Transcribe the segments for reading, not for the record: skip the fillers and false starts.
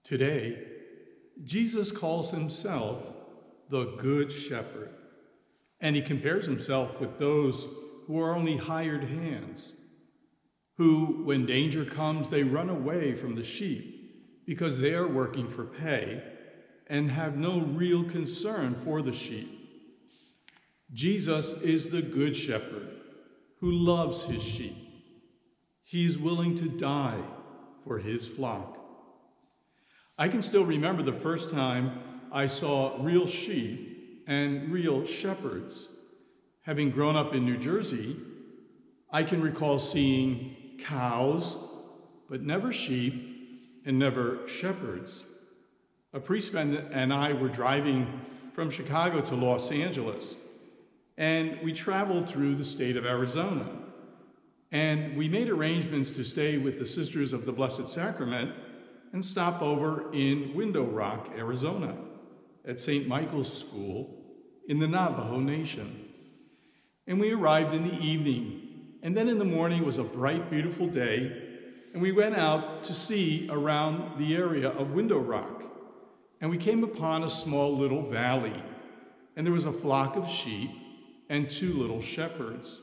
Today, Jesus calls himself the Good Shepherd, and he compares himself with those who are only hired hands, who, when danger comes, they run away from the sheep because they are working for pay and have no real concern for the sheep. Jesus is the Good Shepherd who loves his sheep. He is willing to die for his flock. I can still remember the first time I saw real sheep and real shepherds. Having grown up in New Jersey, I can recall seeing cows, but never sheep and never shepherds. A priest friend and I were driving from Chicago to Los Angeles, and we traveled through the state of Arizona. And we made arrangements to stay with the Sisters of the Blessed Sacrament and stop over in Window Rock, Arizona, at St. Michael's School in the Navajo Nation. And we arrived in the evening, and then in the morning was a bright, beautiful day, and we went out to see around the area of Window Rock, and we came upon a small little valley, and there was a flock of sheep and two little shepherds.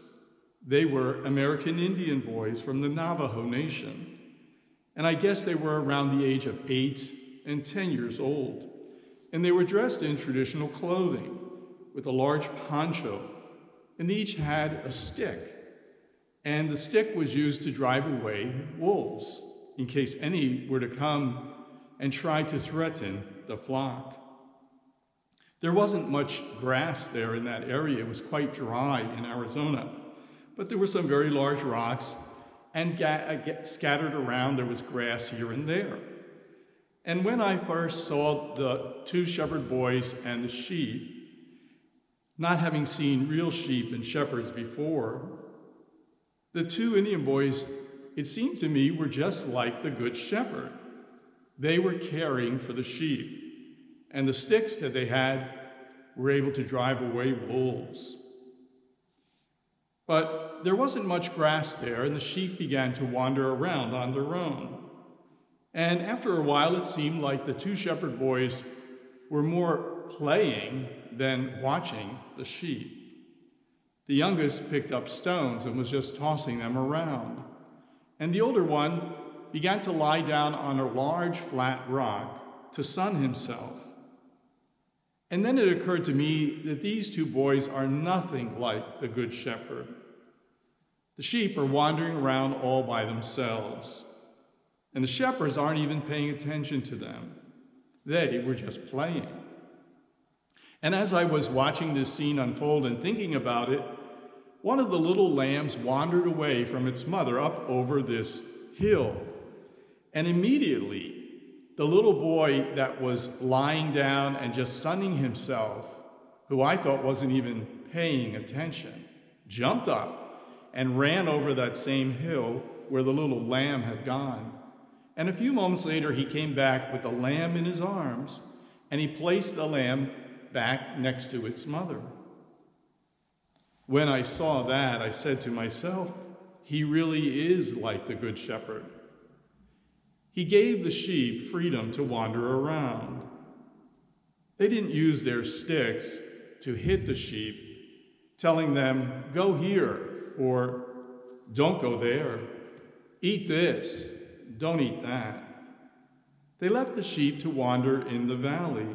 They were American Indian boys from the Navajo Nation, and I guess they were around the age of 8 and 10 years old, and they were dressed in traditional clothing with a large poncho, and they each had a stick, and the stick was used to drive away wolves in case any were to come and try to threaten the flock. There wasn't much grass there in that area. It was quite dry in Arizona, but there were some very large rocks, and scattered around there was grass here and there. And when I first saw the two shepherd boys and the sheep, not having seen real sheep and shepherds before, the two Indian boys, it seemed to me, were just like the Good Shepherd. They were caring for the sheep, and the sticks that they had were able to drive away wolves. But there wasn't much grass there, and the sheep began to wander around on their own. And after a while, it seemed like the two shepherd boys were more playing than watching the sheep. The youngest picked up stones and was just tossing them around. And the older one began to lie down on a large flat rock to sun himself. And then it occurred to me that these two boys are nothing like the Good Shepherd. The sheep are wandering around all by themselves, and the shepherds aren't even paying attention to them. They were just playing. And as I was watching this scene unfold and thinking about it, one of the little lambs wandered away from its mother up over this hill. And immediately, the little boy that was lying down and just sunning himself, who I thought wasn't even paying attention, jumped up and ran over that same hill where the little lamb had gone. And a few moments later, he came back with the lamb in his arms, and he placed the lamb back next to its mother. When I saw that, I said to myself, he really is like the Good Shepherd. He gave the sheep freedom to wander around. They didn't use their sticks to hit the sheep, telling them, go here, or don't go there. Eat this, don't eat that. They left the sheep to wander in the valley.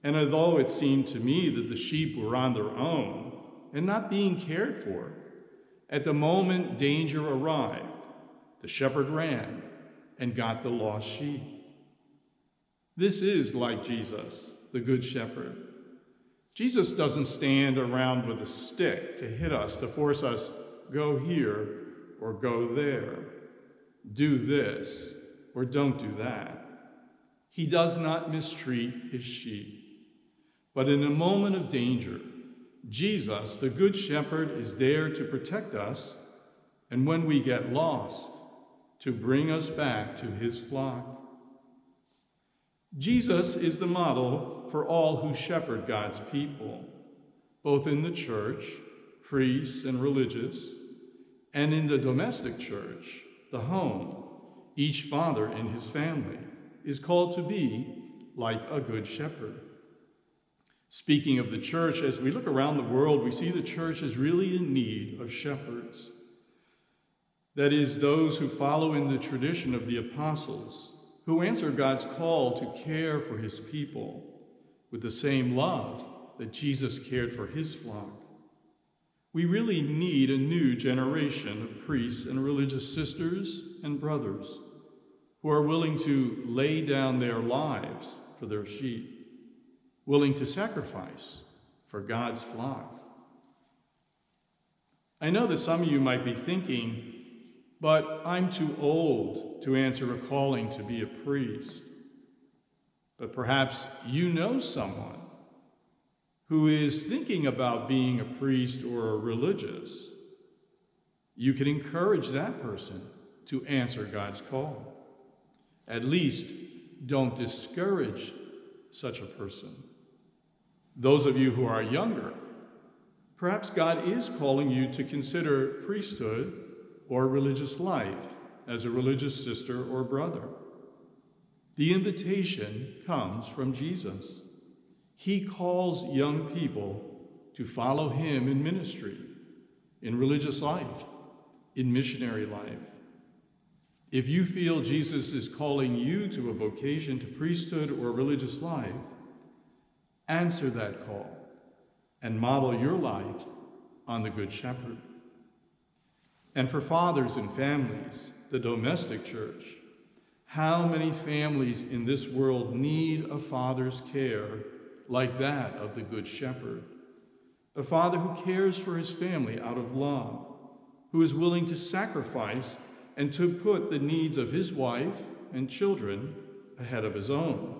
And although it seemed to me that the sheep were on their own and not being cared for, at the moment danger arrived, the shepherd ran and got the lost sheep. This is like Jesus, the Good Shepherd. Jesus doesn't stand around with a stick to hit us, to force us, go here or go there, do this or don't do that. He does not mistreat his sheep. But in a moment of danger, Jesus, the Good Shepherd, is there to protect us, and when we get lost, to bring us back to his flock. Jesus is the model for all who shepherd God's people, both in the church, priests and religious, and in the domestic church, the home, each father in his family. is called to be like a good shepherd. Speaking of the church, as we look around the world, we see the church is really in need of shepherds. That is, those who follow in the tradition of the apostles, who answer God's call to care for his people with the same love that Jesus cared for his flock. We really need a new generation of priests and religious sisters and brothers who are willing to lay down their lives for their sheep, willing to sacrifice for God's flock. I know that some of you might be thinking, but I'm too old to answer a calling to be a priest. But perhaps you know someone who is thinking about being a priest or a religious. You can encourage that person to answer God's call. At least don't discourage such a person. Those of you who are younger, perhaps God is calling you to consider priesthood or religious life as a religious sister or brother. The invitation comes from Jesus. He calls young people to follow him in ministry, in religious life, in missionary life. If you feel Jesus is calling you to a vocation to priesthood or religious life, answer that call and model your life on the Good Shepherd. And for fathers and families, the domestic church, how many families in this world need a father's care like that of the Good Shepherd? A father who cares for his family out of love, who is willing to sacrifice and to put the needs of his wife and children ahead of his own.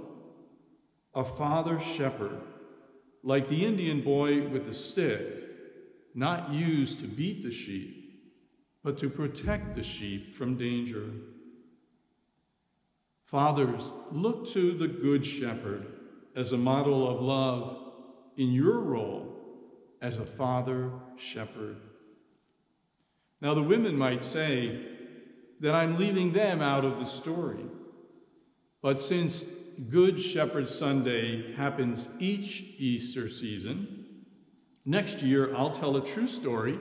A father shepherd, like the Indian boy with the stick, not used to beat the sheep, but to protect the sheep from danger. Fathers, look to the Good Shepherd as a model of love in your role as a father shepherd. Now, the women might say that I'm leaving them out of the story. But since Good Shepherd Sunday happens each Easter season, next year I'll tell a true story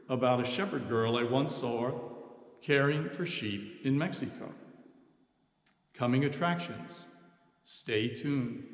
about a shepherd girl I once saw caring for sheep in Mexico. Coming attractions. Stay tuned.